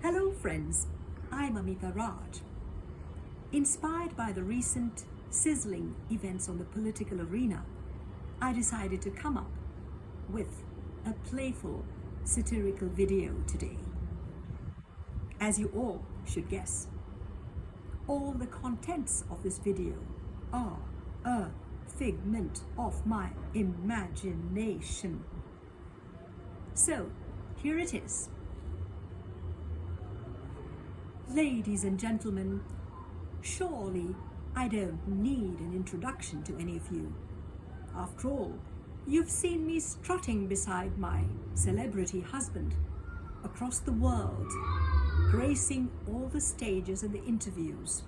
Hello friends, I'm Amita Raj. Inspired by the recent sizzling events on the political arena, I decided to come up with a playful, satirical video today. As you all should guess, all the contents of this video are a figment of my imagination. So, here it is. Ladies and gentlemen, surely I don't need an introduction to any of you. After all, you've seen me strutting beside my celebrity husband across the world, gracing all the stages and the interviews.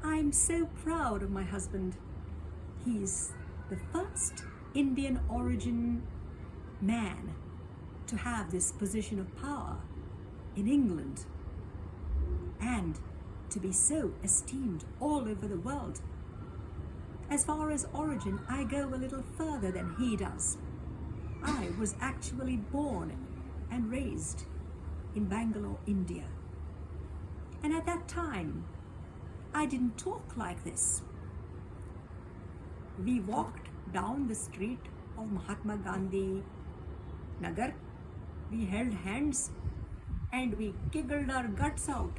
I'm so proud of my husband. He's the first Indian origin man to have this position of power in England, and to be so esteemed all over the world. As far as origin, I go a little further than he does. I was actually born and raised in Bangalore, India. And at that time, I didn't talk like this. We walked down the street of Mahatma Gandhi Nagar. We held hands and we giggled our guts out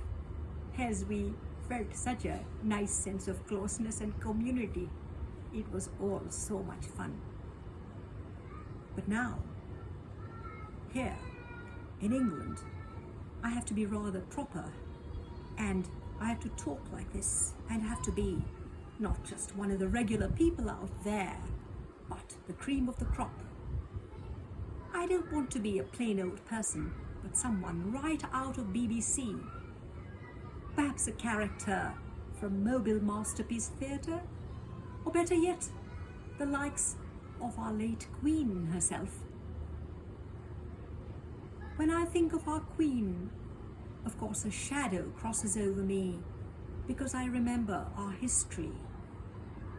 as we felt such a nice sense of closeness and community. It was all so much fun. But now, here in England, I have to be rather proper, and I have to talk like this, and have to be not just one of the regular people out there, but the cream of the crop. I don't want to be a plain old person, but someone right out of BBC. Perhaps a character from Mobile Masterpiece Theatre, or better yet, the likes of our late Queen herself. When I think of our Queen, of course a shadow crosses over me, because I remember our history,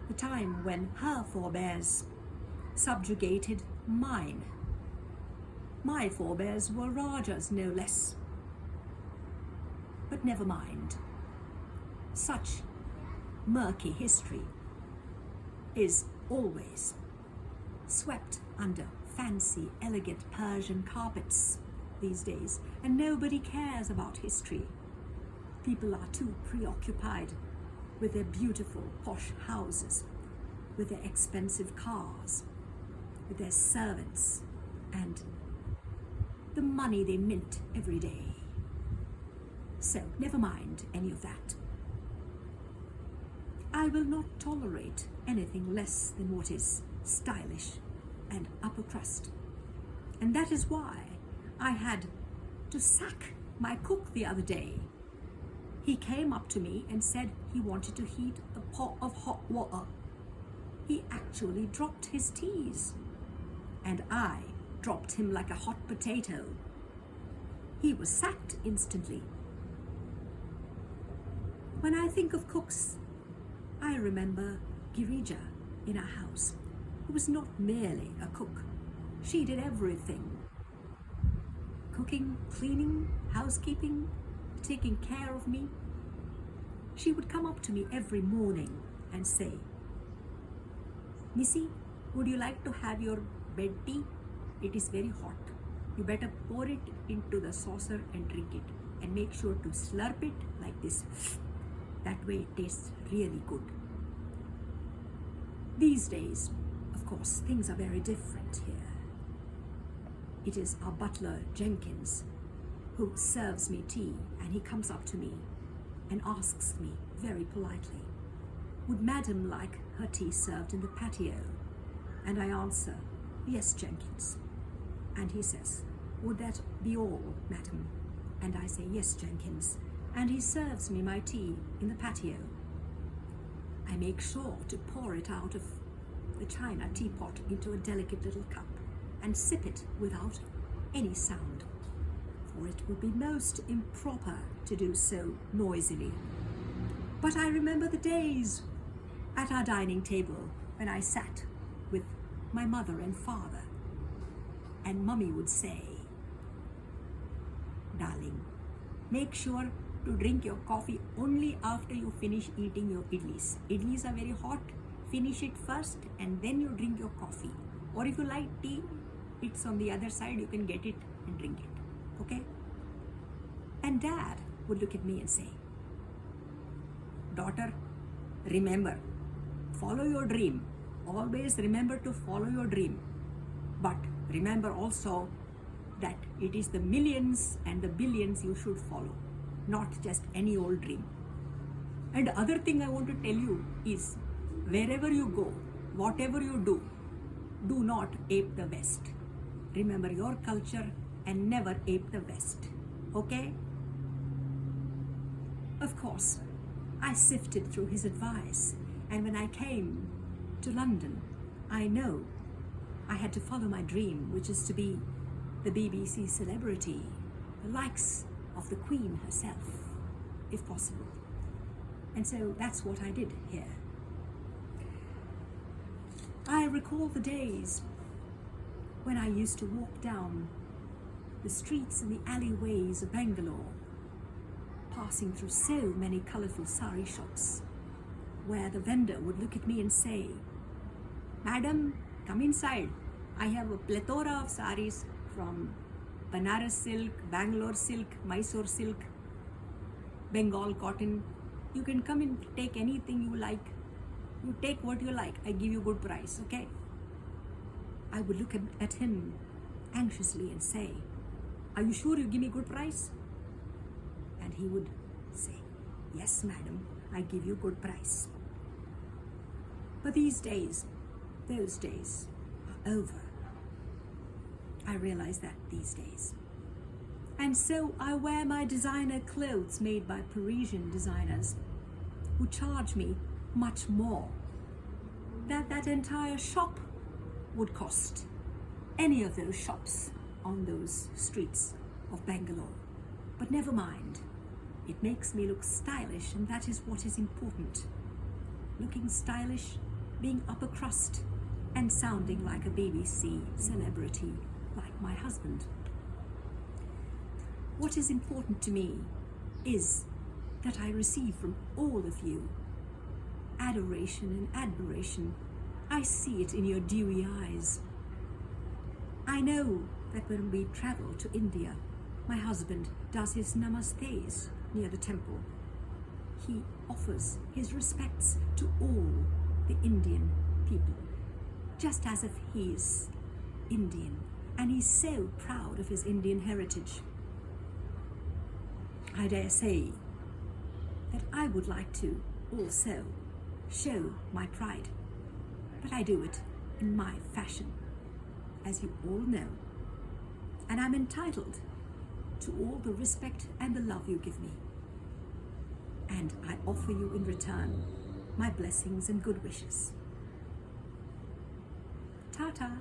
the time when her forebears subjugated mine. My forebears were Rajas, no less. But never mind. Such murky history is always swept under fancy, elegant Persian carpets these days, and nobody cares about history. People are too preoccupied with their beautiful, posh houses, with their expensive cars, with their servants, and the money they mint every day. So, never mind any of that. I will not tolerate anything less than what is stylish and upper crust. And that is why I had to sack my cook the other day. He came up to me and said he wanted to heat a pot of hot water. He actually dropped his teas, and I dropped him like a hot potato. He was sacked instantly. When I think of cooks, I remember Girija in our house, who was not merely a cook. She did everything. Cooking, cleaning, housekeeping, taking care of me. She would come up to me every morning and say, "Missy, would you like to have your bed tea? It is very hot. You better pour it into the saucer and drink it. And make sure to slurp it like this. That way it tastes really good." These days, of course, things are very different here. It is our butler, Jenkins, who serves me tea, and he comes up to me and asks me very politely, "Would Madam like her tea served in the patio?" And I answer, "Yes, Jenkins." And he says, "Would that be all, Madam?" And I say, "Yes, Jenkins." And he serves me my tea in the patio. I make sure to pour it out of the china teapot into a delicate little cup and sip it without any sound, for it would be most improper to do so noisily. But I remember the days at our dining table when I sat with my mother and father, and Mummy would say, darling, make sure to drink your coffee only after you finish eating your idlis. Idlis are very hot. Finish it first and then you drink your coffee. Or if you like tea, it's on the other side. You can get it and drink it. Okay? And Dad would look at me and say, daughter, remember, follow your dream. Always remember to follow your dream. But remember also that it is the millions and the billions you should follow, not just any old dream. And the other thing I want to tell you is, wherever you go, whatever you do, do not ape the West. Remember your culture and never ape the West. Okay? Of course, I sifted through his advice, and when I came to London, I know I had to follow my dream, which is to be the BBC celebrity, the likes of the Queen herself, if possible. And so that's what I did here. I recall the days when I used to walk down the streets and the alleyways of Bangalore, passing through so many colourful sari shops, where the vendor would look at me and say, Madam, come inside. I have a plethora of saris from Banaras silk, Bangalore silk, Mysore silk, Bengal cotton. You can come and take anything you like. You take what you like. I give you good price, okay? I would look at him anxiously and say, are you sure you give me good price? And he would say, yes, madam, I give you good price. But these days, those days are over. I realize that these days. And so I wear my designer clothes made by Parisian designers who charge me much more than that entire shop would cost, any of those shops on those streets of Bangalore. But never mind, it makes me look stylish, and that is what is important. Looking stylish, being upper crust, and sounding like a BBC celebrity like my husband. What is important to me is that I receive from all of you adoration and admiration. I see it in your dewy eyes. I know that when we travel to India, my husband does his namastes near the temple. He offers his respects to all the Indian people, just as if he is Indian, and he's so proud of his Indian heritage. I dare say that I would like to also show my pride, but I do it in my fashion, as you all know, and I'm entitled to all the respect and the love you give me, and I offer you in return my blessings and good wishes. Ta-ta.